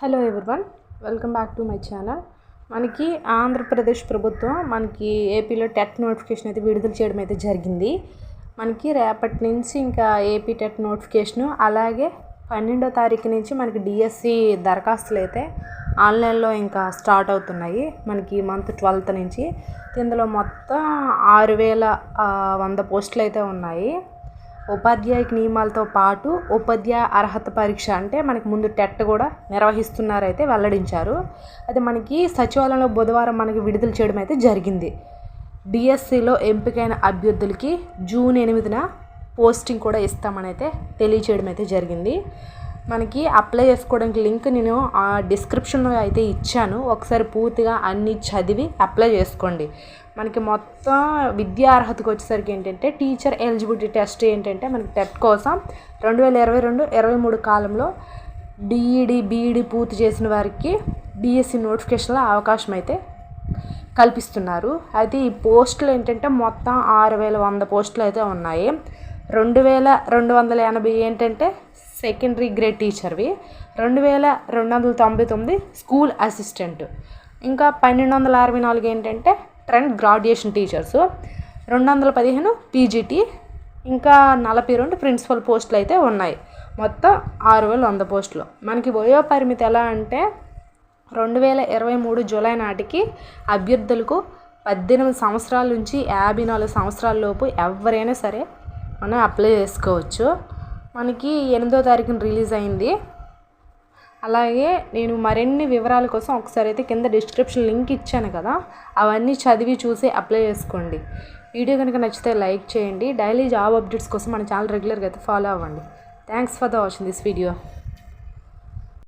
Hello everyone, welcome back to my channel. మనకి ఆంధ్రప్రదేశ్ ప్రభుత్వం మనకి ఏపీలో టెట్ నోటిఫికేషన్ అయితే విడుదల చేయడం అయితే జరిగింది. మనకి రేపటి నుంచి ఇంకా ఏపీ టెట్ నోటిఫికేషను, అలాగే 12వ తారీఖు నుంచి మనకి డిఎస్సి దరఖాస్తులు అయితే ఆన్లైన్లో ఇంకా స్టార్ట్ అవుతున్నాయి. మనకి మంత్ 12th నుంచి ఇందులో మొత్తం 6100 పోస్టులు అయితే ఉన్నాయి. ఉపాధ్యాయుకి నియమాలతో పాటు ఉపాధ్యాయ అర్హత పరీక్ష అంటే మనకి ముందు టెట్ కూడా నిర్వహిస్తున్నారైతే వెల్లడించారు. అది మనకి సచివాలయంలో బుధవారం మనకి విడుదల చేయడం అయితే జరిగింది. డిఎస్సిలో ఎంపికైన అభ్యర్థులకి జూన్ 8న పోస్టింగ్ కూడా ఇస్తామని అయితే తెలియచేయడం అయితే జరిగింది. మనకి అప్లై చేసుకోవడానికి లింక్ నేను డిస్క్రిప్షన్లో అయితే ఇచ్చాను. ఒకసారి పూర్తిగా అన్నీ చదివి అప్లై చేసుకోండి. మనకి మొత్తం విద్యా అర్హతకు వచ్చేసరికి ఏంటంటే టీచర్ ఎలిజిబిలిటీ టెస్ట్ ఏంటంటే మనకి టెట్ కోసం 2022-23 కాలంలో డిఈడి బీఈడి పూర్తి చేసిన వారికి డిఎస్సి నోటిఫికేషన్లో అవకాశం అయితే కల్పిస్తున్నారు. అయితే ఈ పోస్టులు ఏంటంటే మొత్తం 6100 పోస్టులు అయితే ఉన్నాయి. 2280 ఏంటంటే సెకండరీ గ్రేడ్ టీచర్వి, 2299 స్కూల్ అసిస్టెంట్, ఇంకా 1264 ఏంటంటే ట్రెండ్ గ్రాడ్యుయేషన్ టీచర్స్, 215 పీజీటీ, ఇంకా 42 ప్రిన్సిపల్ పోస్టులు అయితే ఉన్నాయి. మొత్తం 6100 పోస్టులు. మనకి వయో పరిమితి ఎలా అంటే 2023 జూలై నాటికి అభ్యర్థులకు 18 సంవత్సరాల నుంచి 54 సంవత్సరాల లోపు ఎవరైనా సరే మనం అప్లై చేసుకోవచ్చు. మనకి 8వ తారీఖున రిలీజ్ అయింది. అలాగే నేను మరిన్ని వివరాల కోసం ఒకసారి అయితే కింద డిస్క్రిప్షన్ లింక్ ఇచ్చాను కదా, అవన్నీ చదివి చూసి అప్లై చేసుకోండి. వీడియో కనుక నచ్చితే లైక్ చేయండి. డైలీ జాబ్ అప్డేట్స్ కోసం మన ఛానల్ రెగ్యులర్గా అయితే ఫాలో అవ్వండి. Thanks for the watching this video.